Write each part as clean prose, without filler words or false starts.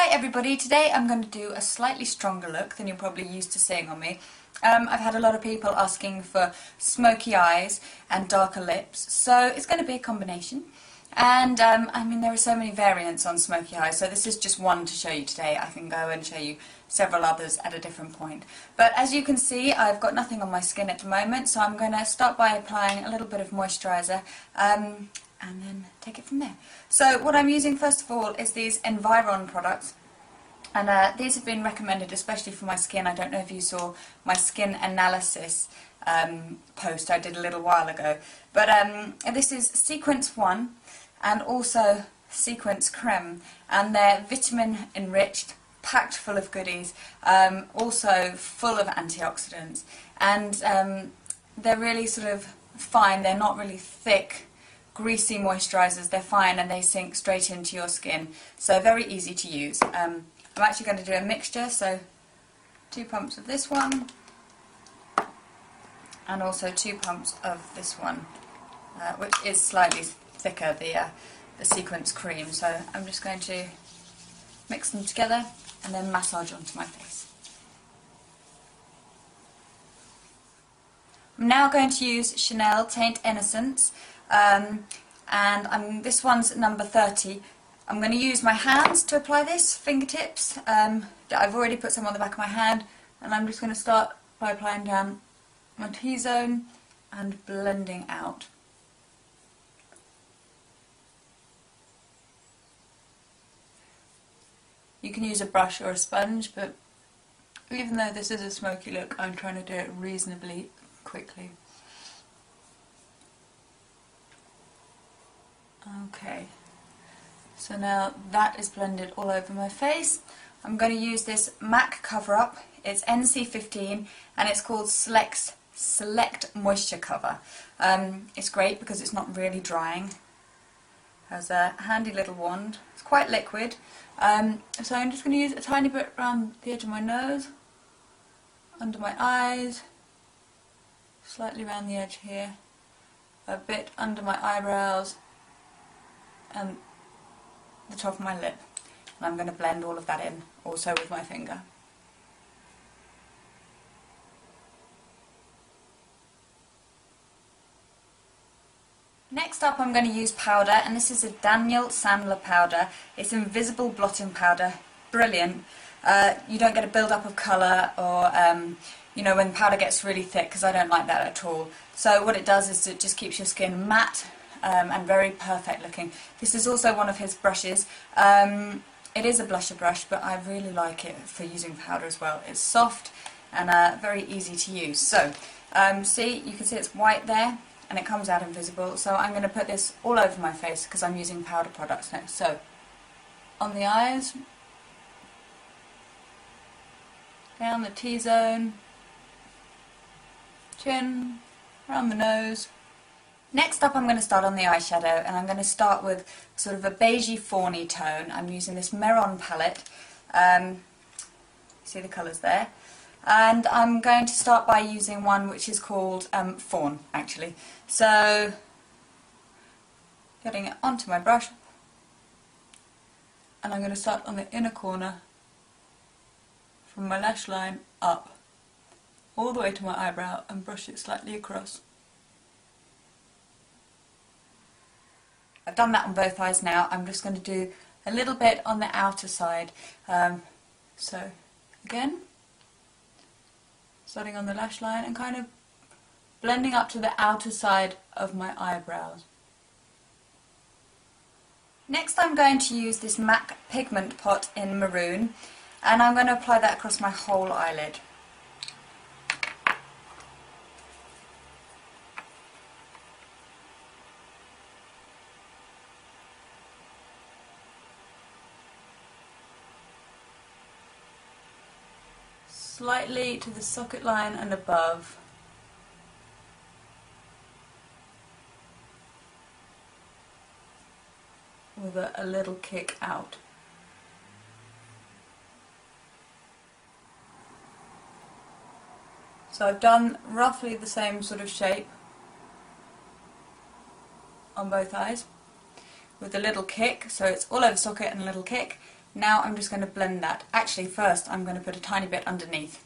Hi everybody, today I'm going to do a slightly stronger look than you're probably used to seeing on me. I've had a lot of people asking for smoky eyes and darker lips, so it's going to be a combination. And I mean, there are so many variants on smoky eyes, so this is just one to show you today. I can go and show you several others at a different point. But as you can see, I've got nothing on my skin at the moment, so I'm going to start by applying a little bit of moisturiser and then take it from there. So what I'm using first of all is these Environ products, and these have been recommended especially for my skin. I don't know if you saw my skin analysis post I did a little while ago, but this is Sequence 1 and also Sequence Creme, and they're vitamin enriched, packed full of goodies, also full of antioxidants, and they're really sort of fine. They're not really thick greasy moisturisers. They're fine and they sink straight into your skin, so very easy to use. I'm actually going to do a mixture, so 2 pumps of this one and also 2 pumps of this one, which is slightly thicker, the Sequence Cream. So I'm just going to mix them together and then massage onto my face. I'm now going to use Chanel Teint Innocence, and this one's number 30. I'm going to use my hands to apply this, fingertips. I've already put some on the back of my hand, and I'm just going to start by applying down my T-zone and blending out. You can use a brush or a sponge, but even though this is a smoky look, I'm trying to do it reasonably quickly. Okay, so now that is blended all over my face. I'm going to use this MAC cover-up. It's NC15 and it's called Select Moisture Cover. It's great because it's not really drying. It has a handy little wand. It's quite liquid. So I'm just going to use a tiny bit around the edge of my nose, under my eyes, slightly around the edge here, a bit under my eyebrows, and the top of my lip. And I'm going to blend all of that in also with my finger. Next up I'm going to use powder, and this is a Daniel Sandler powder. It's invisible blotting powder. Brilliant. You don't get a build-up of colour or you know, when powder gets really thick, because I don't like that at all. So what it does is it just keeps your skin matte and very perfect looking. This is also one of his brushes. It is a blusher brush, but I really like it for using powder as well. It's soft and very easy to use. So see, you can see it's white there and it comes out invisible. So I'm going to put this all over my face because I'm using powder products next. So on the eyes, down the T-zone, chin, around the nose. Next up I'm going to start on the eyeshadow, and I'm going to start with sort of a beigey fawny tone. I'm using this Meron palette. See the colours there? And I'm going to start by using one which is called Fawn, actually. So, getting it onto my brush, and I'm going to start on the inner corner from my lash line up, all the way to my eyebrow, and brush it slightly across. I've done that on both eyes now. I'm just going to do a little bit on the outer side. So again, starting on the lash line and kind of blending up to the outer side of my eyebrows. Next I'm going to use this MAC pigment pot in maroon, and I'm going to apply that across my whole eyelid. Slightly to the socket line and above. With a little kick out. So I've done roughly the same sort of shape on both eyes with a little kick, so it's all over socket and a little kick, Now I'm just going to blend that. Actually, first I'm going to put a tiny bit underneath.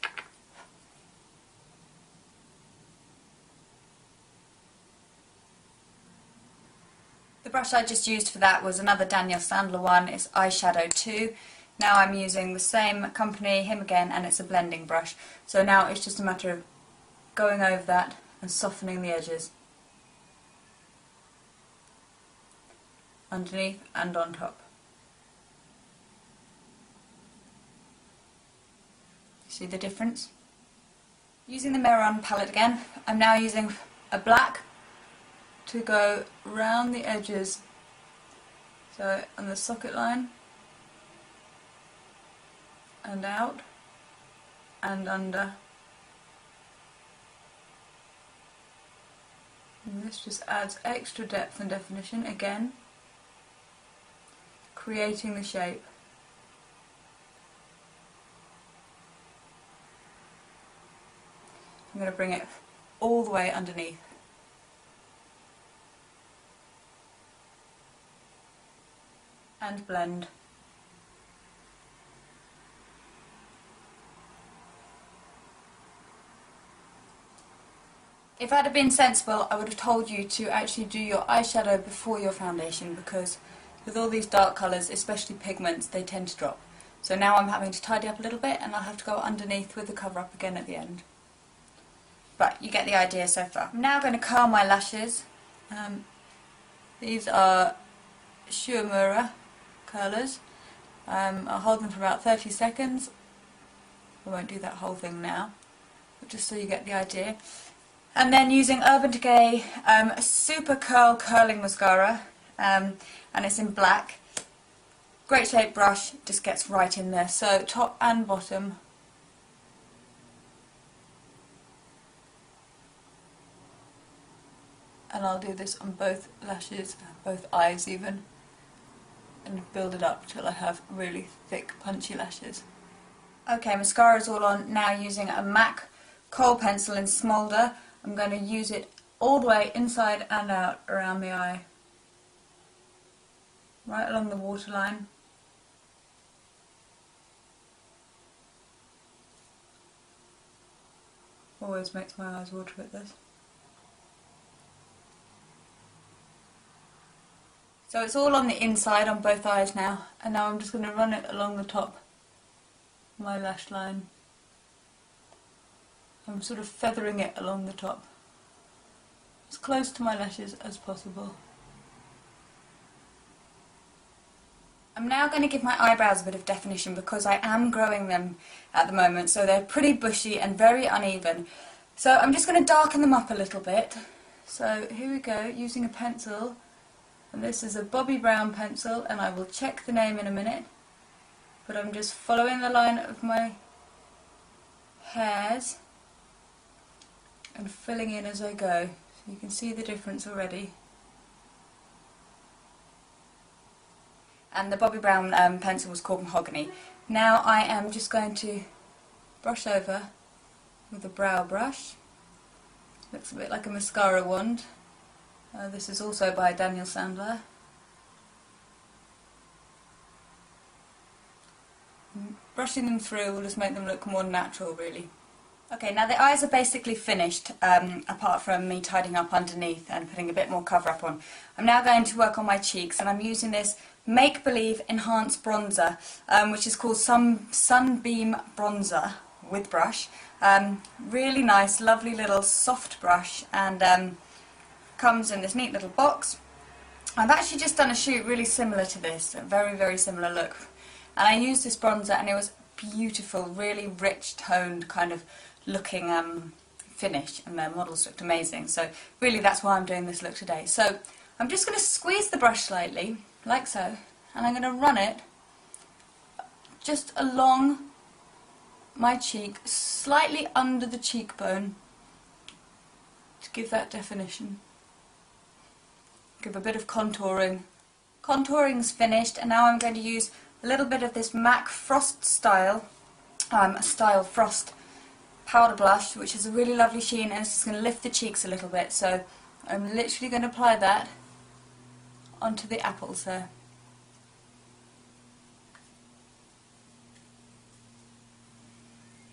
The brush I just used for that was another Daniel Sandler one. It's Eyeshadow 2. Now I'm using the same company, him again, and it's a blending brush. So now it's just a matter of going over that and softening the edges. Underneath and on top. See the difference? Using the Mirror On palette again, I'm now using a black to go round the edges, so on the socket line and out and under, and this just adds extra depth and definition again, creating the shape. I'm going to bring it all the way underneath. And blend. If I'd have been sensible, I would have told you to actually do your eyeshadow before your foundation, because with all these dark colours, especially pigments, they tend to drop. So now I'm having to tidy up a little bit, and I'll have to go underneath with the cover up again at the end. But you get the idea so far. I'm now going to curl my lashes. These are Shuamura curlers. I'll hold them for about 30 seconds. I won't do that whole thing now, but just so you get the idea. And then using Urban Decay Super Curl Curling Mascara, and it's in black. Great shape brush, just gets right in there. So top and bottom. And I'll do this on both lashes, both eyes even, and build it up till I have really thick punchy lashes. Okay, mascara's all on. Now using a MAC kohl pencil in Smolder, I'm going to use it all the way inside and out around the eye. Right along the waterline. Always makes my eyes water at this. So it's all on the inside on both eyes now, and now I'm just going to run it along the top of my lash line. I'm sort of feathering it along the top, as close to my lashes as possible. I'm now going to give my eyebrows a bit of definition because I am growing them at the moment, so they're pretty bushy and very uneven. So I'm just going to darken them up a little bit. So here we go, using a pencil. And this is a Bobbi Brown pencil, and I will check the name in a minute, but I'm just following the line of my hairs and filling in as I go, so you can see the difference already. And the Bobbi Brown pencil was called Mahogany. Now I am just going to brush over with a brow brush. Looks a bit like a mascara wand. This is also by Daniel Sandler. Brushing them through will just make them look more natural, really. Okay, now the eyes are basically finished, apart from me tidying up underneath and putting a bit more cover up on. I'm now going to work on my cheeks, and I'm using this Make Believe Enhanced Bronzer, which is called Sunbeam Bronzer with brush. Really nice, lovely little soft brush, and comes in this neat little box. I've actually just done a shoot really similar to this, a very, very similar look. And I used this bronzer, and it was beautiful, really rich toned kind of looking finish, and the models looked amazing. So really that's why I'm doing this look today. So I'm just going to squeeze the brush slightly, like so, and I'm going to run it just along my cheek, slightly under the cheekbone, to give that definition. Give a bit of contouring. Contouring's finished, and now I'm going to use a little bit of this MAC Frost Style Frost powder blush, which is a really lovely sheen, and it's just going to lift the cheeks a little bit. So I'm literally going to apply that onto the apples there.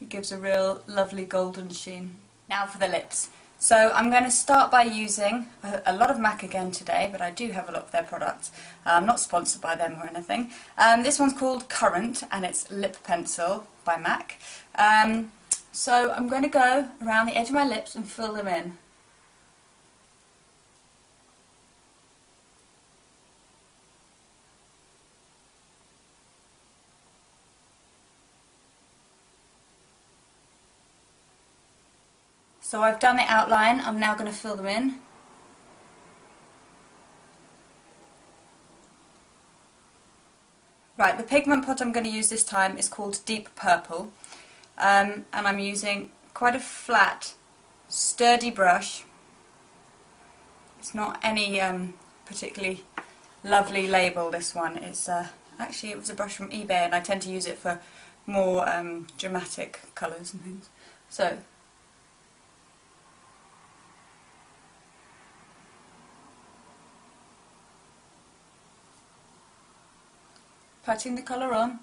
It gives a real lovely golden sheen. Now for the lips. So I'm going to start by using a lot of MAC again today, but I do have a lot of their products. I'm not sponsored by them or anything. This one's called Currant, and it's Lip Pencil by MAC. So I'm going to go around the edge of my lips and fill them in. So I've done the outline, I'm now going to fill them in. Right, the pigment pot I'm going to use this time is called Deep Purple, and I'm using quite a flat, sturdy brush. It's not any particularly lovely label, this one. It's actually, it was a brush from eBay, and I tend to use it for more dramatic colours and things. So, patting the colour on.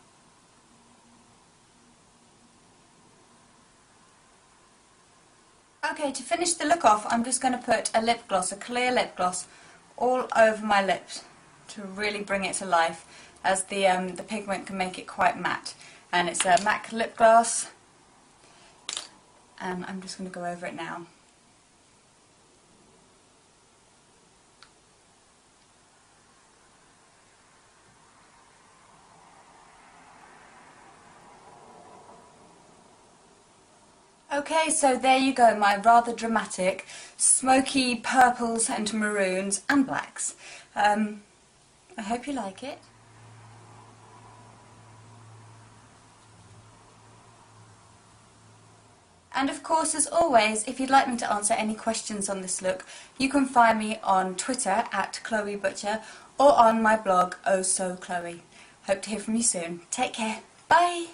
Okay, to finish the look off, I'm just going to put a lip gloss, a clear lip gloss, all over my lips to really bring it to life, as the pigment can make it quite matte. And it's a MAC lip gloss, and I'm just going to go over it now. Okay, so there you go, my rather dramatic, smoky purples and maroons and blacks. I hope you like it. And of course, as always, if you'd like me to answer any questions on this look, you can find me on Twitter at Chloë Butcher or on my blog Oh So Chloe. Hope to hear from you soon. Take care. Bye!